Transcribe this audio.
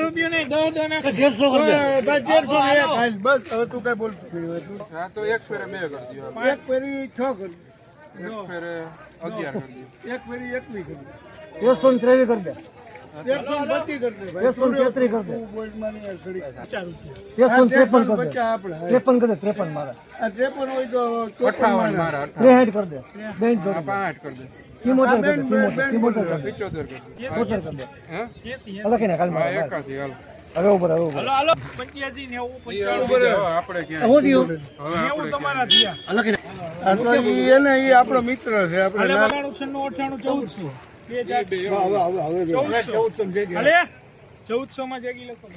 રૂપિયો નહીં 10 ના 150 બસ હવે તું કઈ બોલ તો એક ફેરે 2 કરી દો એક ફેરી 6 કરી એક ફેરે 11 કરી દો એક ફેરી 21 કરી દો 123 કરી દે 132 કરી દે 133 કરી દે બોલ માની યાર ઘડી 153 કરી દે આપણે 53 કરી દે 53 મારા આ 53 હોય તો 58 મારા 63 કરી દે 65 કરી દે ચિમોતેર કરી દે 75 કરી દે 70 કરી દે હે 80 અલગ ને કાલ મારા 81 હાલ હવે ઉપર હાલો હાલો 85 90 95 આપણે ક્યાં હું દીયો હવે આપણે તમારા દિયા અલગ ને આ તો એને ઈ આપણો મિત્ર છે આપણે 99 98 1400 હવે 1400 માં જેગી લખો